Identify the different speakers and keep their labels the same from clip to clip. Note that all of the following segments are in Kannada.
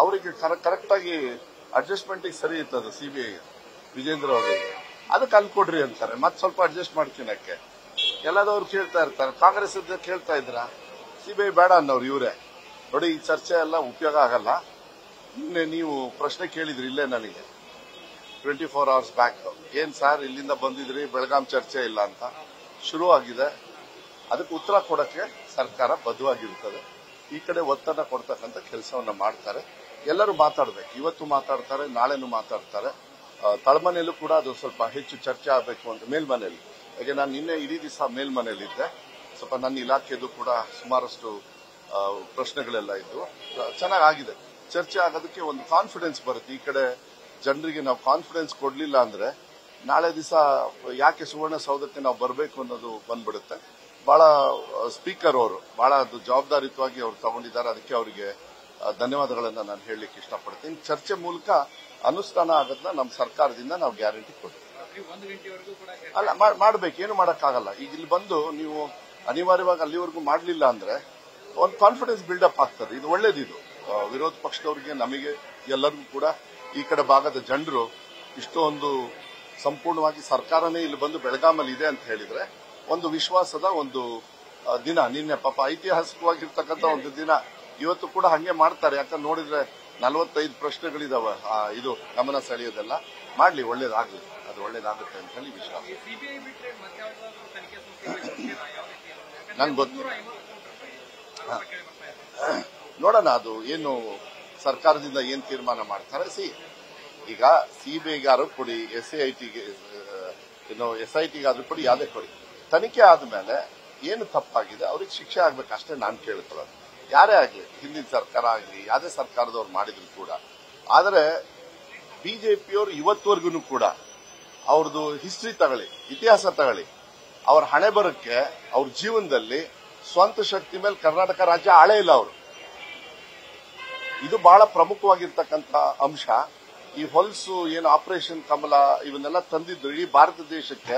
Speaker 1: ಅವರಿಗೆ ಕರೆಕ್ಟಾಗಿ ಅಡ್ಜಸ್ಟ್ಮೆಂಟಿಗೆ ಸರಿ ಇರ್ತದೆ ಸಿಬಿಐ ವಿಜೇಂದ್ರ ಅವರಿಗೆ, ಅದಕ್ಕೆ ಅಲ್ಲಿ ಕೊಡ್ರಿ ಅಂತಾರೆ. ಮತ್ತೆ ಸ್ವಲ್ಪ ಅಡ್ಜಸ್ಟ್ ಮಾಡ್ತೀನಕ್ಕೆ ಎಲ್ಲದವ್ರು ಕೇಳ್ತಾ ಇರ್ತಾರೆ. ಕಾಂಗ್ರೆಸ್ ಕೇಳ್ತಾ ಇದ್ರ ಸಿಬಿಐ ಬೇಡ ಅನ್ನೋರು ಇವರೇ. ನೋಡಿ, ಈ ಚರ್ಚೆ ಎಲ್ಲ ಉಪಯೋಗ ಆಗಲ್ಲ. ನಿನ್ನೆ ನೀವು ಪ್ರಶ್ನೆ ಕೇಳಿದ್ರಿ ಇಲ್ಲೇ ನನಗೆ 24 hours ಬ್ಯಾಕ್, ಏನ್ ಸರ್ ಇಲ್ಲಿಂದ ಬಂದಿದ್ರಿ ಬೆಳಗಾಂ ಚರ್ಚೆ ಇಲ್ಲ ಅಂತ. ಶುರು ಆಗಿದೆ. ಅದಕ್ಕೆ ಉತ್ತರ ಕೊಡಕ್ಕೆ ಸರ್ಕಾರ ಬದ್ಧವಾಗಿರ್ತದೆ. ಈ ಕಡೆ ಒತ್ತಡ ಕೊಡ್ತಕ್ಕಂಥ ಕೆಲಸವನ್ನ ಮಾಡ್ತಾರೆ. ಎಲ್ಲರೂ ಮಾತಾಡ್ಬೇಕು. ಇವತ್ತು ಮಾತಾಡ್ತಾರೆ, ನಾಳೆನೂ ಮಾತಾಡ್ತಾರೆ. ತಳಮನೆಯಲ್ಲೂ ಕೂಡ ಅದು ಸ್ವಲ್ಪ ಹೆಚ್ಚು ಚರ್ಚೆ ಆಗಬೇಕು ಅಂತ ಮೇಲ್ಮನೆಯಲ್ಲಿ. ಹಾಗೆ ನಾನು ನಿನ್ನೆ ಇಡೀ ದಿವಸ ಮೇಲ್ಮನೆಯಲ್ಲಿದ್ದೆ. ಸ್ವಲ್ಪ ನನ್ನ ಇಲಾಖೆದು ಕೂಡ ಸುಮಾರಷ್ಟು ಪ್ರಶ್ನೆಗಳೆಲ್ಲ ಇದ್ದು ಚೆನ್ನಾಗಿದೆ. ಚರ್ಚೆ ಆಗೋದಕ್ಕೆ ಒಂದು ಕಾನ್ಫಿಡೆನ್ಸ್ ಬರುತ್ತೆ. ಈ ಕಡೆ ಜನರಿಗೆ ನಾವು ಕಾನ್ಫಿಡೆನ್ಸ್ ಕೊಡ್ಲಿಲ್ಲ ಅಂದ್ರೆ ನಾಳೆ ದಿವಸ ಯಾಕೆ ಸುವರ್ಣಸೌಧಕ್ಕೆ ನಾವು ಬರಬೇಕು ಅನ್ನೋದು ಬಂದ್ಬಿಡುತ್ತೆ. ಬಹಳ ಸ್ಪೀಕರ್ ಅವರು ಬಹಳ ಅದು ಜವಾಬ್ದಾರಿಯುತವಾಗಿ ಅವ್ರು ತಗೊಂಡಿದ್ದಾರೆ. ಅದಕ್ಕೆ ಅವರಿಗೆ ಧನ್ಯವಾದಗಳನ್ನ ನಾನು ಹೇಳಲಿಕ್ಕೆ ಇಷ್ಟಪಡ್ತೀನಿ. ಚರ್ಚೆ ಮೂಲಕ ಅನುಷ್ಠಾನ ಆಗೋದನ್ನ ನಮ್ಮ ಸರ್ಕಾರದಿಂದ ನಾವು ಗ್ಯಾರಂಟಿ ಕೊಡ್ತೀವಿ. ಅಲ್ಲ, ಮಾಡ್ಬೇಕು, ಏನು ಮಾಡಕ್ಕಾಗಲ್ಲ. ಈಗ ಇಲ್ಲಿ ಬಂದು ನೀವು ಅನಿವಾರ್ಯವಾಗಿ ಅಲ್ಲಿವರೆಗೂ ಮಾಡಲಿಲ್ಲ ಅಂದ್ರೆ ಒಂದು ಕಾನ್ಫಿಡೆನ್ಸ್ ಬಿಲ್ಡಪ್ ಆಗ್ತದೆ. ಇದು ಒಳ್ಳೇದಿದು. ವಿರೋಧ ಪಕ್ಷದವರಿಗೆ, ನಮಗೆ, ಎಲ್ಲರಿಗೂ ಕೂಡ ಈ ಕಡೆ ಭಾಗದ ಜನರು ಇಷ್ಟೊಂದು ಸಂಪೂರ್ಣವಾಗಿ ಸರ್ಕಾರನೇ ಇಲ್ಲಿ ಬಂದು ಬೆಳಗಾಮಲ್ಲಿ ಇದೆ ಅಂತ ಹೇಳಿದ್ರೆ ಒಂದು ವಿಶ್ವಾಸದ ಒಂದು ದಿನ. ನಿನ್ನೆ ಪಾಪ ಐತಿಹಾಸಿಕವಾಗಿರ್ತಕ್ಕಂಥ ಒಂದು ದಿನ. ಇವತ್ತು ಕೂಡ ಹಂಗೆ ಮಾಡ್ತಾರೆ. ಯಾಕಂದ್ರೆ ನೋಡಿದ್ರೆ 45 ಪ್ರಶ್ನೆಗಳಿದಾವೆ. ಇದು ಗಮನ ಸೆಳೆಯೋದೆಲ್ಲ ಮಾಡ್ಲಿ, ಒಳ್ಳೇದಾಗ್ಲಿ, ಅದು ಒಳ್ಳೇದಾಗುತ್ತೆ ಅಂತ ಹೇಳಿ ವಿಶ್ವಾಸ. ನನ್ಗೆ ಗೊತ್ತು, ನೋಡೋಣ ಅದು ಏನು ಸರ್ಕಾರದಿಂದ ಏನ್ ತೀರ್ಮಾನ ಮಾಡ್ತಾರೆ. ಈಗ ಸಿಬಿಐಗಾರು ಕೊಡಿ, SITಗಾದ್ರೂ ಕೊಡಿ, ಯಾವುದೇ ಕೊಡಿ. ತನಿಖೆ ಆದ್ಮೇಲೆ ಏನು ತಪ್ಪಾಗಿದೆ ಅವ್ರಿಗೆ ಶಿಕ್ಷೆ ಆಗ್ಬೇಕು ಅಷ್ಟೇ ನಾನು ಕೇಳ್ಕೊಳ್ಳೋದು. ಯಾರೇ ಆಗಲಿ, ಹಿಂದಿನ ಸರ್ಕಾರ ಆಗಲಿ, ಯಾವುದೇ ಸರ್ಕಾರದವ್ರು ಮಾಡಿದ್ರು ಕೂಡ. ಆದರೆ ಬಿಜೆಪಿಯವರು ಇವತ್ತುವರೆಗೂ ಕೂಡ ಅವ್ರದ್ದು ಹಿಸ್ಟ್ರಿ ತಗೊಳ್ಳಿ, ಇತಿಹಾಸ ತಗೊಳ್ಳಿ, ಅವ್ರ ಹಣೆ ಬರಕ್ಕೆ ಅವ್ರ ಜೀವನದಲ್ಲಿ ಸ್ವಂತ ಶಕ್ತಿ ಮೇಲೆ ಕರ್ನಾಟಕ ರಾಜ್ಯ ಆಳೇ ಇಲ್ಲ ಅವರು. ಇದು ಬಹಳ ಪ್ರಮುಖವಾಗಿರ್ತಕ್ಕಂಥ ಅಂಶ. ಈ ಹೊಲಸು ಏನು ಆಪರೇಷನ್ ಕಮಲ ಇವನ್ನೆಲ್ಲ ತಂದಿದ್ದು ಇಡೀ ಭಾರತ ದೇಶಕ್ಕೆ.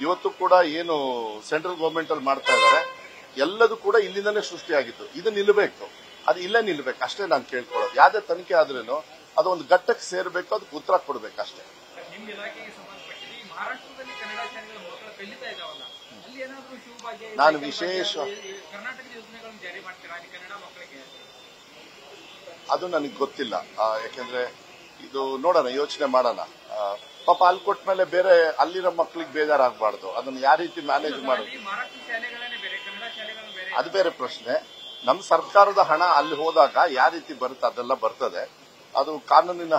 Speaker 1: ಇವತ್ತು ಕೂಡ ಏನು ಸೆಂಟ್ರಲ್ ಗವರ್ಮೆಂಟ್ ಅಲ್ಲಿ ಮಾಡ್ತಾ ಇದ್ದಾರೆ ಎಲ್ಲದೂ ಕೂಡ ಇಲ್ಲಿಂದನೇ ಸೃಷ್ಟಿಯಾಗಿತ್ತು. ಇದು ನಿಲ್ಲಬೇಕು, ಅದು ಇಲ್ಲೇ ನಿಲ್ಲಬೇಕು ಅಷ್ಟೇ ನಾನು ಕೇಳ್ಕೊಳ್ಳೋದು. ಯಾವುದೇ ತನಿಖೆ ಆದ್ರೇನು ಅದು ಒಂದು ಘಟ್ಟಕ್ಕೆ ಸೇರಬೇಕು, ಅದಕ್ಕೆ ಉತ್ತರ ಕೊಡಬೇಕು ಅಷ್ಟೇ. ನಾನು ವಿಶೇಷ ಅದು ನನಗೆ ಗೊತ್ತಿಲ್ಲ. ಯಾಕೆಂದ್ರೆ ಇದು ನೋಡೋಣ, ಯೋಚನೆ ಮಾಡೋಣ. ಪಾಪ ಅಲ್ಲಿ ಕೊಟ್ಟ ಮೇಲೆ ಬೇರೆ ಅಲ್ಲಿರೋ ಮಕ್ಕಳಿಗೆ ಬೇಜಾರಾಗಬಾರ್ದು. ಅದನ್ನ ಯಾವ ರೀತಿ ಮ್ಯಾನೇಜ್ ಮಾಡೋದು ಅದು ಬೇರೆ ಪ್ರಶ್ನೆ. ನಮ್ಮ ಸರ್ಕಾರದ ಹಣ ಅಲ್ಲಿ ಹೋದಾಗ ಯಾವ ರೀತಿ ಬರುತ್ತೆ ಅದೆಲ್ಲ ಬರ್ತದೆ. ಅದು ಕಾನೂನಿನ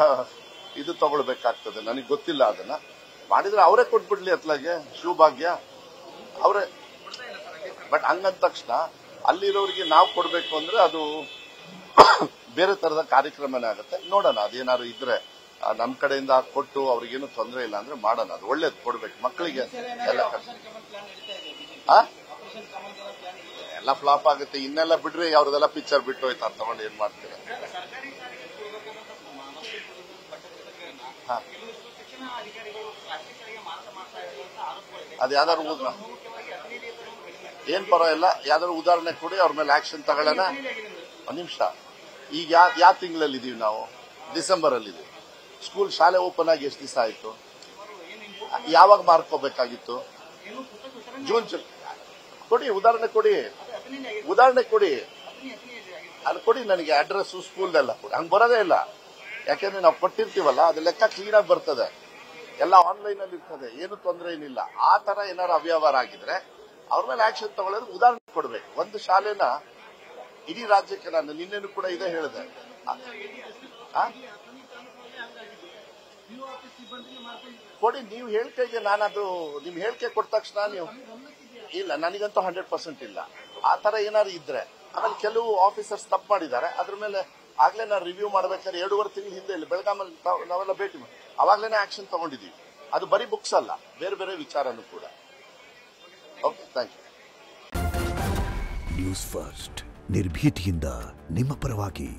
Speaker 1: ಇದು ತಗೊಳ್ಬೇಕಾಗ್ತದೆ. ನನಗೆ ಗೊತ್ತಿಲ್ಲ. ಅದನ್ನ ಮಾಡಿದ್ರೆ ಅವರೇ ಕೊಟ್ಬಿಡ್ಲಿ ಅತ್ಲಾಗೆ ಶಿವಭಾಗ್ಯ ಅವರೇ. ಬಟ್ ಹಂಗಂದ ತಕ್ಷಣ ಅಲ್ಲಿರೋರಿಗೆ ನಾವು ಕೊಡಬೇಕು ಅಂದ್ರೆ ಅದು ಬೇರೆ ತರದ ಕಾರ್ಯಕ್ರಮನೇ ಆಗುತ್ತೆ. ನೋಡೋಣ, ಅದೇನಾದ್ರು ಇದ್ರೆ ನಮ್ಮ ಕಡೆಯಿಂದ ಕೊಟ್ಟು ಅವ್ರಿಗೇನು ತೊಂದರೆ ಇಲ್ಲ ಅಂದ್ರೆ ಮಾಡೋಣ. ಅದು ಒಳ್ಳೇದು, ಕೊಡ್ಬೇಕು ಮಕ್ಕಳಿಗೆ. ಎಲ್ಲ ಫ್ಲಾಪ್ ಆಗುತ್ತೆ. ಇನ್ನೆಲ್ಲ ಬಿಡ್ರಿ, ಅವ್ರದೆಲ್ಲ ಪಿಕ್ಚರ್ ಬಿಟ್ಟು ಹೋಯ್ತು ತಗೊಂಡು ಏನ್ ಮಾಡ್ತೀರ. ಅದು ಯಾವ್ದಾದ್ರು ಏನ್ ಪರವಾಗಿಲ್ಲ, ಯಾವ್ದಾದ್ರು ಉದಾಹರಣೆ ಕೊಡಿ, ಅವ್ರ ಮೇಲೆ ಆಕ್ಷನ್ ತಗೊಳ್ಳೋಣ. ಒಂದ್ ನಿಮಿಷ. ಈಗ ಯಾವ ತಿಂಗಳಲ್ಲಿ ಇದೀವಿ ನಾವು? ಡಿಸೆಂಬರ್ ಅಲ್ಲಿ ಇದೀವಿ. ಸ್ಕೂಲ್ ಶಾಲೆ ಓಪನ್ ಆಗಿ ಎಷ್ಟು ದಿವಸ ಆಯ್ತು? ಯಾವಾಗ ಮಾರ್ಕೋಬೇಕಾಗಿತ್ತು? ಜೂನ್. ಕೊಡಿ, ಉದಾಹರಣೆ ಕೊಡಿ, ಉದಾಹರಣೆ ಕೊಡಿ. ಅಲ್ಲಿ ಕೊಡಿ ನನಗೆ ಅಡ್ರೆಸ್, ಸ್ಕೂಲ್ದೆಲ್ಲ ಕೊಡಿ. ಹಂಗ್ ಬರೋದೇ ಇಲ್ಲ. ಯಾಕೆಂದ್ರೆ ನಾವು ಕೊಟ್ಟಿರ್ತೀವಲ್ಲ, ಅದು ಲೆಕ್ಕ ಕ್ಲೀನ್ ಆಗಿ ಬರ್ತದೆ. ಎಲ್ಲ ಆನ್ಲೈನ್ ಅಲ್ಲಿ ಇರ್ತದೆ, ಏನು ತೊಂದರೆ ಏನಿಲ್ಲ. ಆ ತರ ಏನಾದ್ರು ಅವ್ಯವಹಾರ ಆಗಿದ್ರೆ ಅವ್ರ ಮೇಲೆ ಆಕ್ಷನ್ ತಗೊಳ್ಳೋದು ಉದಾಹರಣೆ ಕೊಡ್ಬೇಕು. ಒಂದು ಶಾಲೆನ ಇಡೀ ರಾಜ್ಯಕ್ಕೆ ನಾನು ನಿನ್ನೆನೂ ಕೂಡ ಇದೇ ಹೇಳಿದೆ. ಕೊಡಿ, ನೀವು ಹೇಳಿಕೆಗೆ ನಾನದು ನಿಮ್ ಹೇಳಿಕೆ ಕೊಟ್ಟ ತಕ್ಷಣ ನೀವು ಇಲ್ಲ, ನನಗಂತೂ 100% ಇಲ್ಲ. ಆ ತರ ಏನಾದ್ರು ಇದ್ರೆ ಆಮೇಲೆ ಕೆಲವು ಆಫೀಸರ್ಸ್ ತಪ್ಪು ಮಾಡಿದ್ದಾರೆ. ಅದ್ರ ಮೇಲೆ ಆಗ್ಲೇ ನಾನು ರಿವ್ಯೂ ಮಾಡ್ಬೇಕಾದ್ರೆ 2.5 ತಿಂಗಳ ಹಿಂದೆ ಇಲ್ಲಿ ಬೆಳಗಾಮಲ್ಲಿ ನಾವೆಲ್ಲ ಭೇಟಿ ಮಾಡಿ ಅವಾಗ್ಲೇನೆ ಆಕ್ಷನ್ ತಗೊಂಡಿದೀವಿ. ಅದು ಬರೀ ಬುಕ್ಸ್ ಅಲ್ಲ, ಬೇರೆ ಬೇರೆ ವಿಚಾರನೂ ಕೂಡ. Okay, thank you.
Speaker 2: News first, ನಿರ್ಭೀತಿಯಿಂದ ನಿಮ್ಮ ಪರವಾಗಿ.